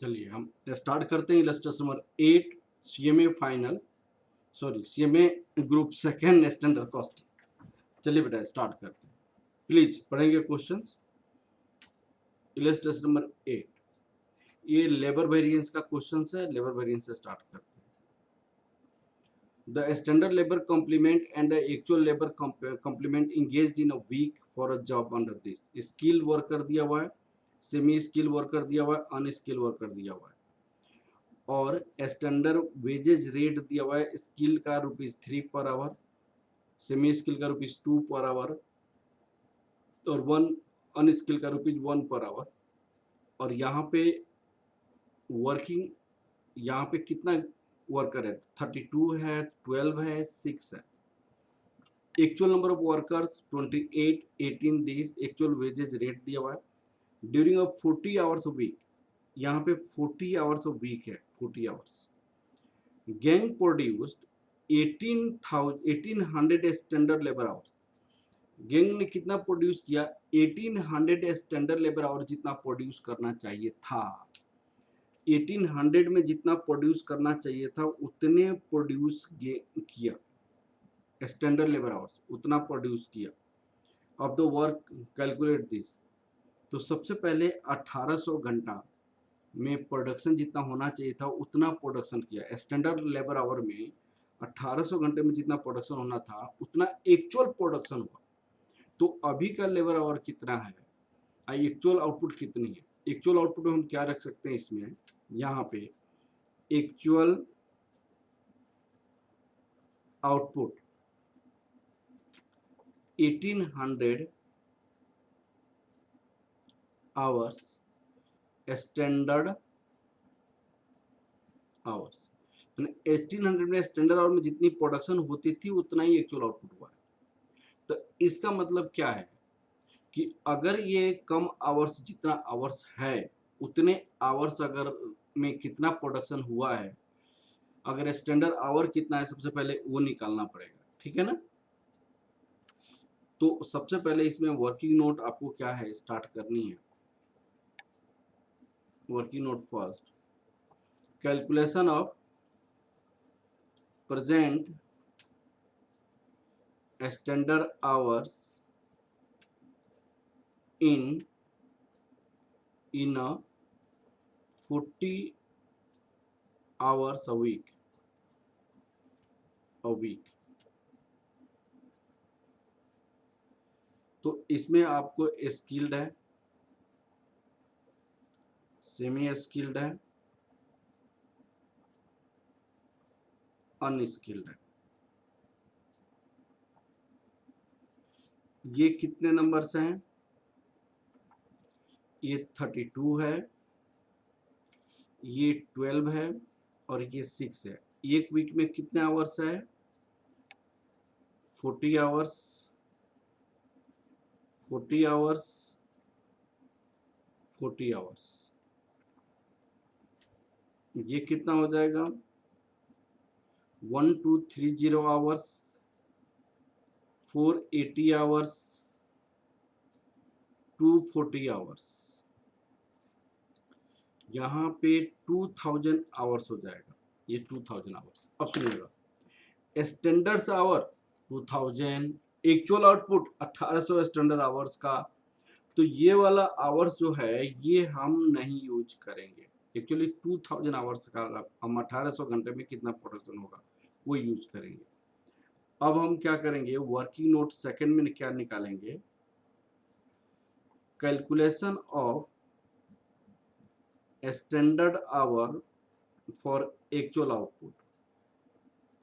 चलिए हम स्टार्ट करते हैं illustration number 8 CMA final CMA group second standard cost. चलिए बेटा स्टार्ट करते हैं, प्लीज पढ़ेंगे क्वेश्चंस। इलस्ट्रेशन नंबर 8 ये लेबर वेरिएंस का क्वेश्चन है। लेबर वेरिएंस से स्टार्ट करते हैं। The standard labour complement and the actual labour complement engaged in a week for a job under this. Skill worker दिया हुआ है, सेमी स्किल वर्कर दिया हुआ है, अनस्किल वर्कर दिया हुआ है और स्टैंडर्ड वेजेज रेट दिया हुआ है। स्किल का ₹3 पर आवर, सेमी स्किल का ₹2 पर आवर और वन अनस्किल का ₹1 पर आवर। और यहाँ पे वर्किंग, यहाँ पे कितना वर्कर है? 32 है, 12 है, 6 है। Actual number of workers 28, 18 this. Actual wages rate दिया हुआ है ड्यूरिंग ऑफ 40 आवर्स वीक। यहाँ पे 40 आवर्स ऑफ वीक है, 40 hours. Gang produced 1800 standard labour hours. Gang ने कितना प्रोड्यूस किया? 1800 स्टैंडर्ड लेबर आवर जितना प्रोड्यूस करना चाहिए था। 1800 में जितना प्रोड्यूस करना चाहिए था उतने प्रोड्यूस किया, स्टैंडर्ड लेबर आवर्स उतना प्रोड्यूस किया। अब द वर्क कैलकुलेट दिस। तो सबसे पहले 1800 घंटा में प्रोडक्शन जितना होना चाहिए था उतना प्रोडक्शन किया। स्टैंडर्ड लेबर आवर में 1800 घंटे में जितना प्रोडक्शन होना था उतना एक्चुअल प्रोडक्शन हुआ। तो अभी का लेबर आवर कितना है, एक्चुअल आउटपुट कितनी है? एक्चुअल आउटपुट में हम क्या रख सकते हैं इसमें, यहाँ पे actual output 1800 hours standard hours. 1800 में स्टैंडर्ड आवर में जितनी प्रोडक्शन होती थी उतना ही एक्चुअल आउटपुट हुआ है। तो इसका मतलब क्या है कि अगर ये कम आवर्स, जितना आवर्स है उतने आवर्स अगर में कितना प्रोडक्शन हुआ है, अगर स्टैंडर्ड आवर कितना है सबसे पहले वो निकालना पड़ेगा, ठीक है ना। तो सबसे पहले इसमें वर्किंग नोट आपको क्या है स्टार्ट करनी है। Working node first, calculation of present standard hours in a 40 hours a week तो इसमें आपको स्किल्ड है, सेमी स्किल्ड है, अनस्किल्ड है। ये कितने नंबर्स हैं? ये 32 है, ये 12 है और ये 6 है। एक वीक में कितने आवर्स है? 40 आवर्स, 40 आवर्स, 40 आवर्स। ये कितना हो जाएगा? 1230 आवर्स, 480 आवर्स, 240 आवर्स। यहाँ पे 2000 आवर्स हो जाएगा, ये 2000 आवर्स। अब सुनिएगा, standard our 2000, actual output 1800 standard hours का। तो ये वाला आवर्स जो है ये हम नहीं यूज करेंगे। एक्चुअली 2000 आवर्स का हम 1800 घंटे में कितना प्रोडक्शन होगा वो यूज करेंगे। अब हम क्या करेंगे, वर्किंग नोट सेकंड में क्या निकालेंगे? Calculation of standard hour for actual output,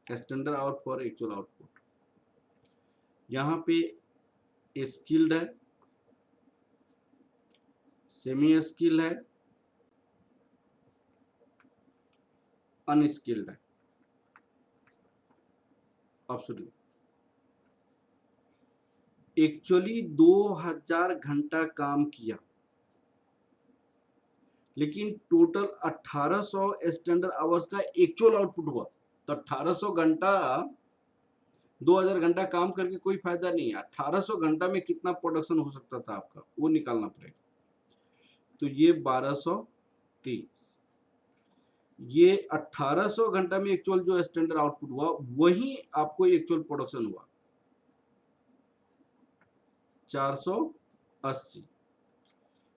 standard hour for actual output. यहाँ पे स्किल्ड है, सेमी स्किल है, अनस्किल्ड है। अब सुनिए, एक्चुअली 2000 घंटा काम किया लेकिन टोटल 1800 स्टैंडर्ड आवर्स का एक्चुअल आउटपुट हुआ। तो 1800 घंटा, 2000 घंटा काम करके कोई फायदा नहीं है। 1800 घंटा में कितना प्रोडक्शन हो सकता था आपका वो निकालना पड़ेगा। तो ये 1230, ये 1800 घंटा में एक्चुअल जो स्टैंडर्ड आउटपुट हुआ वही आपको एक्चुअल प्रोडक्शन हुआ 480।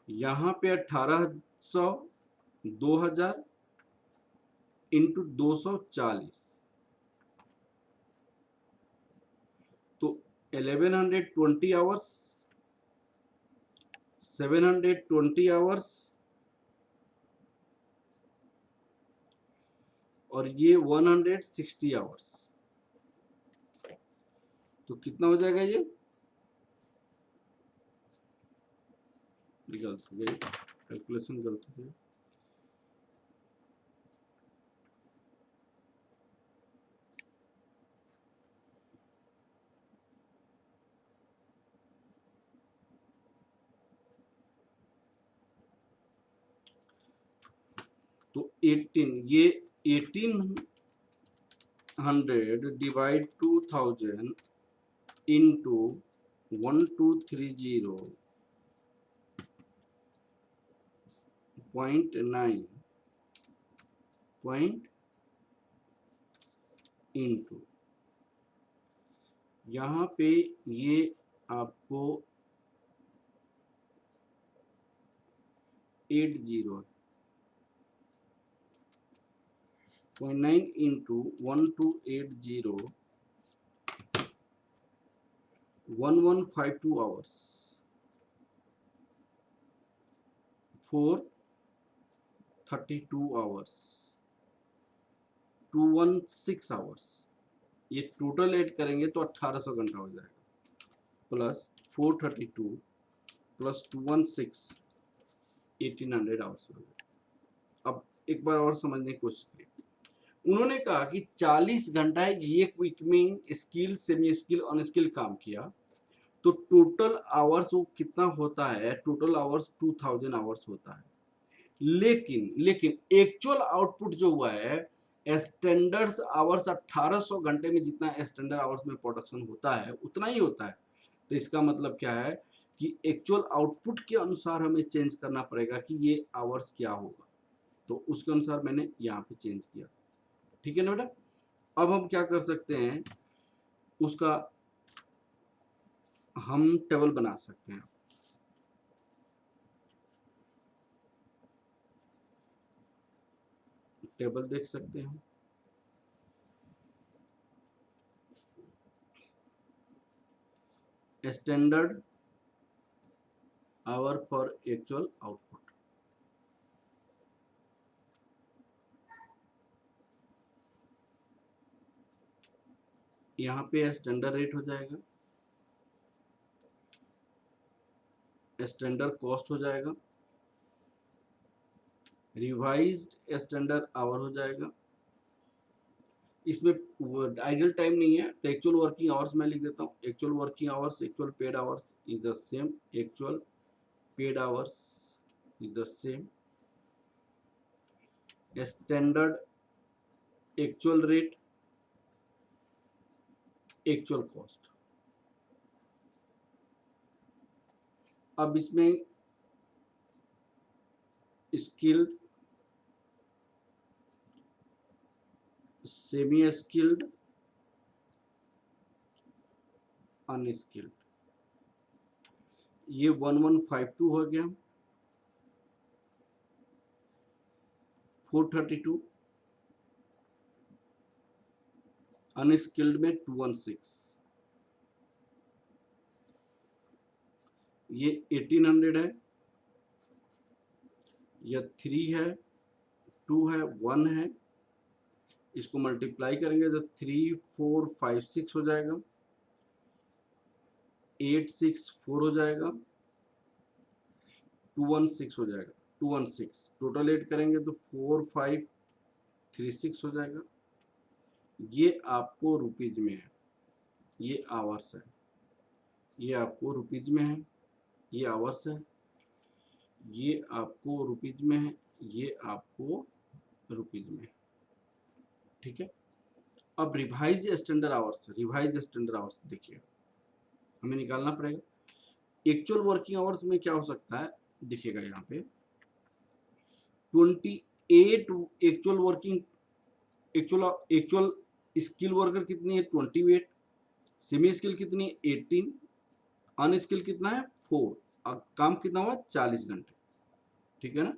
यहाँ पे 1800 2000 इंटू 240 तो 1120 आवर्स 720 आवर्स और ये 160 आवर्स। तो कितना हो जाएगा ये गलत हो गई, कैलकुलेशन गलत हो गई। तो 18 ये 1800 डिवाइड 2000 इंटू 1230.9 पॉइंट इंटू यहाँ पे ये आपको 80 0.9 इंटू 1280 1152 आवर्स 432 आवर्स 216 आवर्स। ये टोटल ऐड करेंगे तो 1800 घंटा हो जाएगा प्लस 432 प्लस 216 1800 आवर्स हो जाएगा। अब एक बार और समझने की कोशिश करिए। उन्होंने कहा कि 40 घंटा एक वीक में स्किल सेमी स्किल अनस्किल काम किया तो टोटल आवर्स वो कितना होता है, टोटल आवर्स 2000 आवर्स होता है। लेकिन एक्चुअल आउटपुट जो हुआ है स्टैंडर्ड आवर्स 1800 घंटे में जितना स्टैंडर्ड आवर्स में प्रोडक्शन होता है उतना ही होता है। तो इसका मतलब क्या है कि एक्चुअल आउटपुट के अनुसार हमें चेंज करना पड़ेगा कि ये आवर्स क्या होगा। तो उसके अनुसार मैंने यहाँ पे चेंज किया। ठीक है ना बेटा। अब हम क्या कर सकते हैं, उसका हम टेबल बना सकते हैं। टेबल देख सकते हैं। Standard hour for actual output. यहाँ पे स्टैंडर्ड रेट हो जाएगा, स्टैंडर्ड कॉस्ट हो जाएगा, रिवाइज्ड स्टैंडर्ड आवर हो जाएगा। इसमें आइडियल टाइम नहीं है तो एक्चुअल वर्किंग आवर्स मैं लिख देता हूँ। Actual working hours actual paid hours is the same, actual paid hours is the same, standard actual rate actual cost. अब इसमें स्किल्ड, सेमी स्किल्ड, अनस्किल्ड, ये 1152 हो गया, 432, अनस्किल्ड में 216, ये 1800 है, यह 3 है, 2 है, 1 है। इसको मल्टीप्लाई करेंगे तो 3 4 5 6 हो जाएगा, 8 6 4 हो जाएगा, 216 हो जाएगा, 216 टोटल ऐड करेंगे तो 4 5 3 6 हो जाएगा। ये आपको रुपीज में है, ये आवर्स है, ये आपको रुपीज में है, ये आवर्स है, ये आपको रुपीज में है, ये आपको रुपीज में है। ठीक है। अब revise standard hours, revise standard hours देखिए हमें निकालना पड़ेगा। एक्चुअल वर्किंग आवर्स में क्या हो सकता है, देखिएगा यहाँ पे 8 actual working actual skill worker कितनी है 28, सेमी स्किल कितनी है 18, अनस्किल कितना है 4, काम कितना हुआ 40 घंटे, ठीक है ना।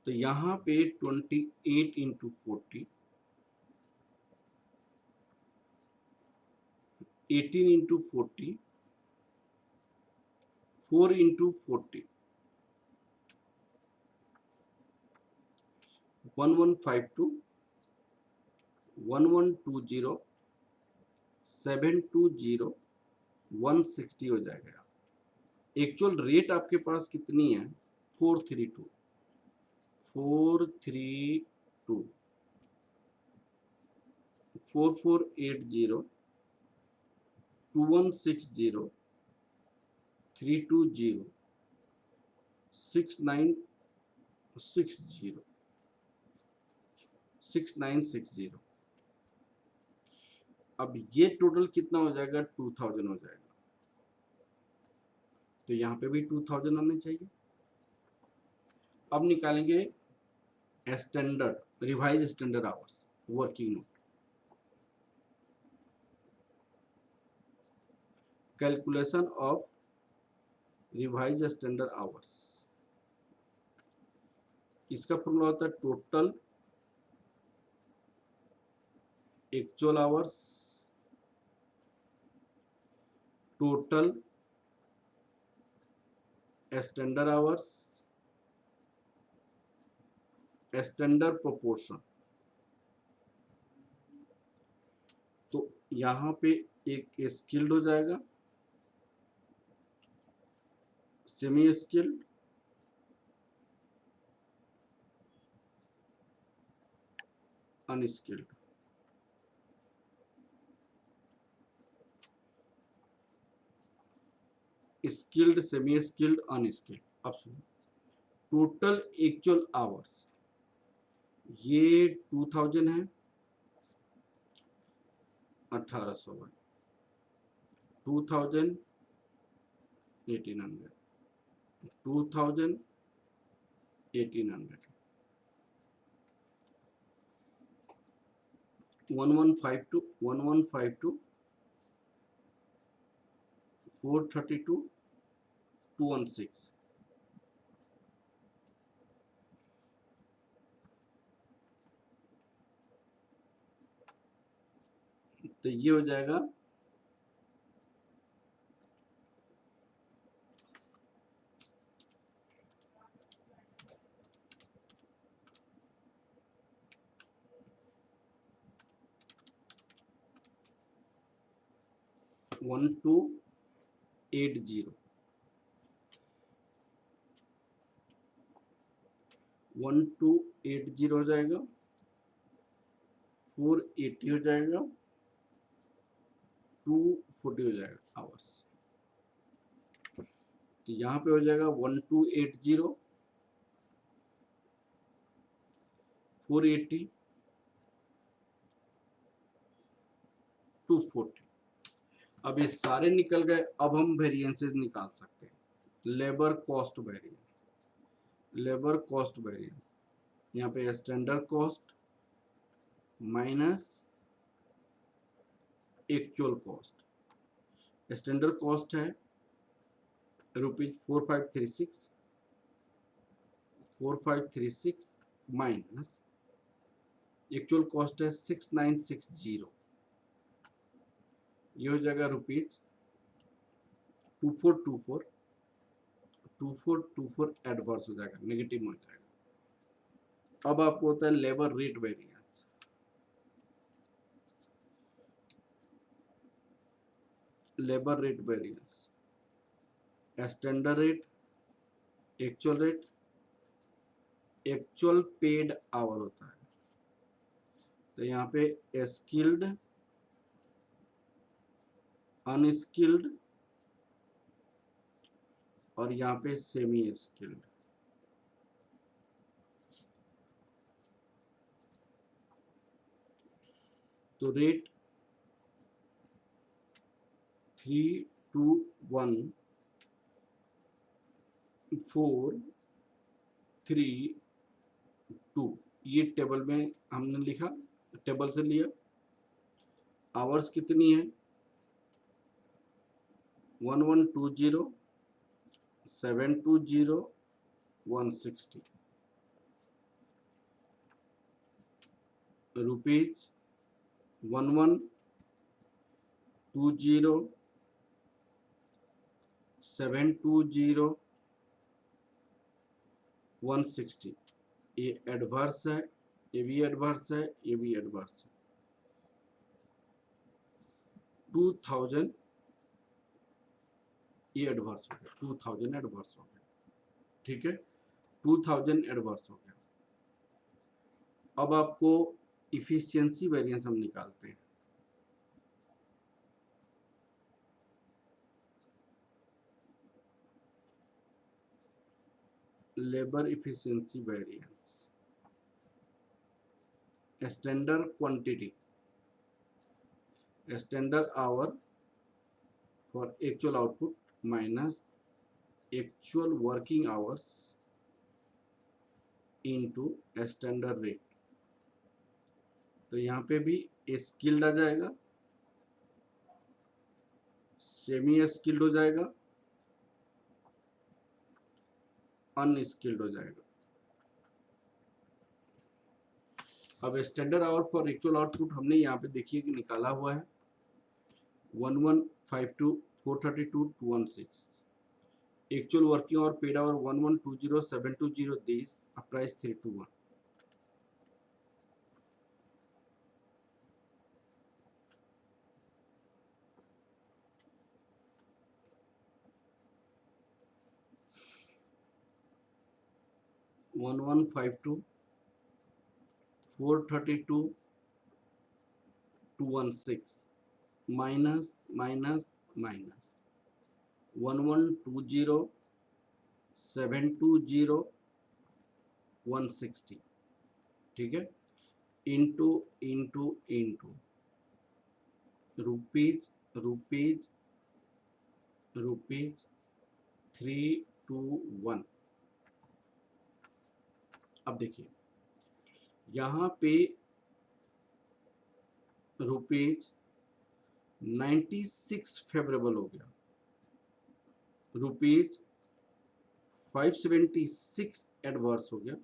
तो यहाँ पे 28 इंटू 40, 18 इंटू 40, 4 इंटू 40, 1152, 1120, 720, 160 हो जाएगा। एक्चुअल रेट आपके पास कितनी है 432, 432, 4480, 2160, 320, 6960, 6960। अब ये टोटल कितना हो जाएगा 2000 हो जाएगा, तो यहाँ पे भी 2000 आने चाहिए। अब निकालेंगे standard revise standard hours working note, calculation of revise standard hours. इसका फॉर्मूला होता है total actual hours, total standard hours, standard proportion. तो यहाँ पे एक स्किल्ड हो जाएगा, semi skilled, unskilled. Skilled, semi skilled, unskilled. अब सुनो टोटल एक्चुअल आवर्स, ये 2000 है, 1800 है, 2000, 1800, 2000, 1800, 1152, 1152, 432, 216। तो ये हो जाएगा 1280, 1280 हो जाएगा, 480 हो जाएगा, 240 हो जाएगा आवर्स। तो यहाँ पे हो जाएगा 1280, 480, 240। अब ये सारे निकल गए, अब हम वेरिएंसेस निकाल सकते हैं। Labour cost variance, labour cost variance, यहाँ पे standard cost minus actual cost. Standard cost है ₹4536, 4536 माइनस एक्चुअल कॉस्ट है 6960, ये हो जाएगा ₹2424, 2424 एडवर्स हो जाएगा, नेगेटिव हो जाएगा। अब आपको होता है labour rate variance, labour rate variance, standard rate, actual rate, actual paid hour होता है। तो यहाँ पे स्किल्ड, अनस्किल्ड और यहाँ पे सेमी स्किल्ड। तो रेट 32143 2, ये टेबल में हमने लिखा, टेबल से लिया। आवर्स कितनी है, 1120, 720, 160 रुपीज, 1120, 720, 160। ये एडवर्स है, ये भी एडवर्स है, ये भी एडवर्स है। 2000 ये एडवर्स हो गया, 2000 एडवर्स हो गया, ठीक है, 2000 एडवर्स हो गया। अब आपको इफिशियंसी वेरिएंस हम निकालते हैं। Labour efficiency variance, standard quantity, standard hour for actual output minus actual working hours into standard rate. तो यहाँ पे भी स्किल्ड आ जाएगा, सेमी स्किल्ड हो जाएगा, अनस्किल्ड हो जाएगा। अब standard hour for actual output हमने यहाँ पे देखिए कि निकाला हुआ है 1152, 432 to 16। Actual working hour paid hour 1120, 720, this price 321। One one five two 432 to 16 minus minus minus 1120, 720, 160, ठीक है, into into into rupees rupees rupees 321। अब देखिए यहाँ पे रुपीज 96 फेवरेबल हो गया, रुपीज 576 एडवर्स हो गया,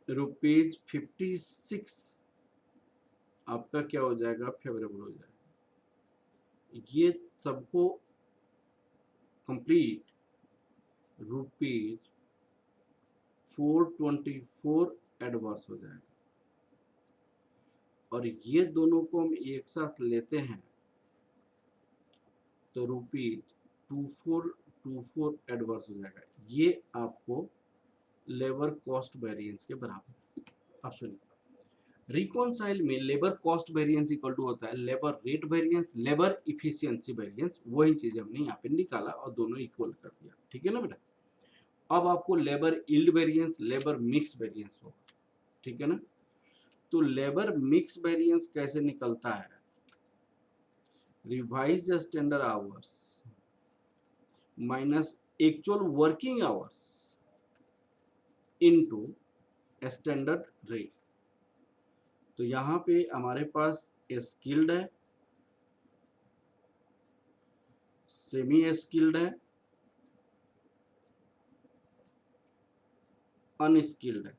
रुपीज 56 आपका क्या हो जाएगा, फेवरेबल हो जाएगा। ये सबको कंप्लीट रुपीज 424 एडवर्स हो जाएगा। और ये दोनों को हम एक साथ लेते हैं तो रुपीज 2424 एडवर्स हो जाएगा। ये आपको लेबर कॉस्ट वेरिएंस के बराबर। अब सुनिए, रिकॉन्साइल में labour cost variance equal to होता है labour rate variance, labour efficiency variance. वही चीज हमने यहाँ पे निकाला और दोनों इक्वल कर दिया, ठीक है ना बेटा। अब आपको labour yield variance, labour mix variance होगा, ठीक है ना। तो लेबर मिक्स वेरिएंस कैसे निकलता है, revise standard hours minus actual working hours into standard rate. तो यहाँ पे हमारे पास स्किल्ड है, सेमी स्किल्ड है, अनस्किल्ड है।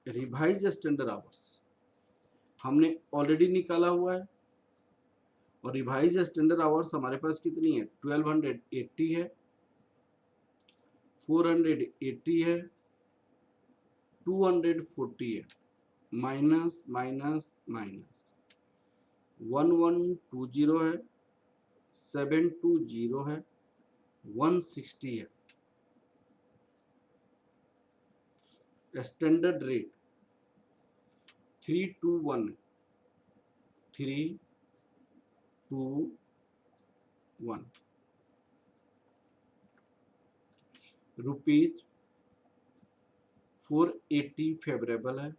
रिवाइज स्टैंडर्ड आवर्स हमने ऑलरेडी निकाला हुआ है और रिवाइज स्टैंडर्ड आवर्स हमारे पास कितनी है, 1280 है, 480 है, 240 है, माइनस माइनस माइनस 1120 है, 720 है, 160 है। स्टैंडर्ड रेट 321 है, 321 रुपीज 480 फेवरेबल है,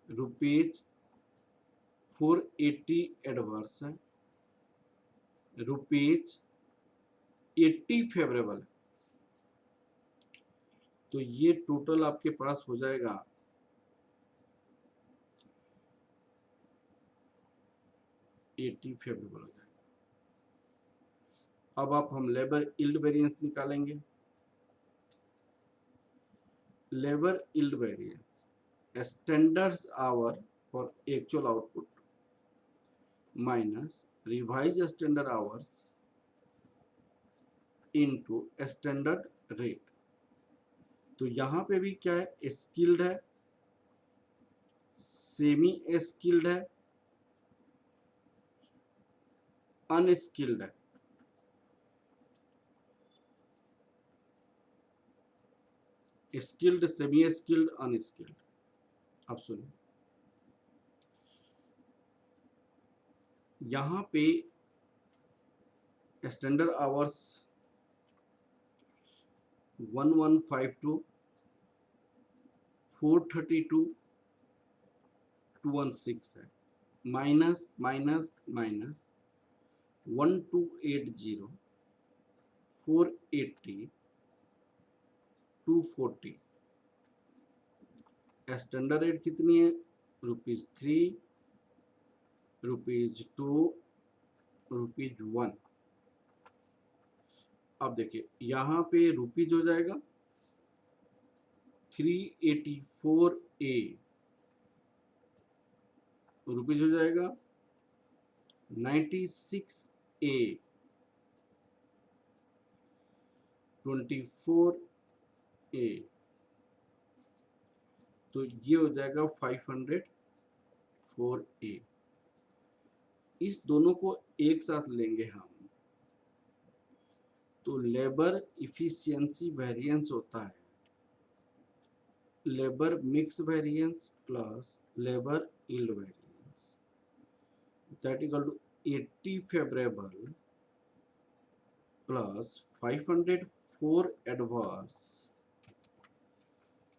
रुपीज 480 एडवर्स है, रुपीज 80 फेवरेबल है। तो ये टोटल आपके पास हो जाएगा 80 फेवरेबल हो जाएगा। अब आप हम लेबर यील्ड वेरिएंस निकालेंगे। Labour yield variance standard hour for actual output minus revise standard hours into standard rate. तो यहाँ पे भी क्या है, स्किल्ड है, सेमी स्किल्ड है, अनस्किल्ड है। Skilled, semi skilled, unskilled. अब सुनिए, यहाँ पे स्टैंडर्ड आवर्स 1152, 432, 216 है, minus minus minus 1280, 480, 240। Standard rate कितनी है, ₹3, ₹2, ₹1। अब देखिए यहाँ पे रुपीज हो जाएगा 384A, रुपीज हो जाएगा 96A, 24A, तो ये हो जाएगा 504A। इस दोनों को एक साथ लेंगे हम तो लेबर इफिशियंसी वेरिएंस होता है labour mix variance plus labour yield variance, that equal to 80 favourable plus 504 adverse.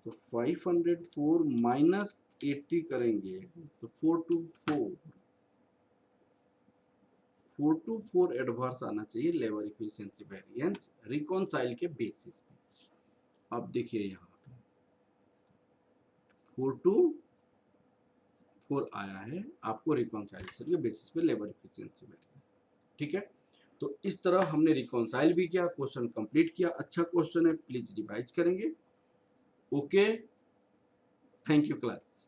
तो 504 माइनस 80 करेंगे तो 424 एडवर्स आना चाहिए लेबर इफिशियंसी वेरिएंस रिकॉन्साइल के बेसिस पे। अब देखिए यहाँ पे 424 आया है आपको रिकॉन्साइलेशन के बेसिस पे लेबर इफिशियंसी वेरिएंस। ठीक है, तो इस तरह हमने रिकॉन्साइल भी किया, क्वेश्चन कंप्लीट किया। अच्छा क्वेश्चन है, प्लीज रिवाइज करेंगे। Okay, thank you class.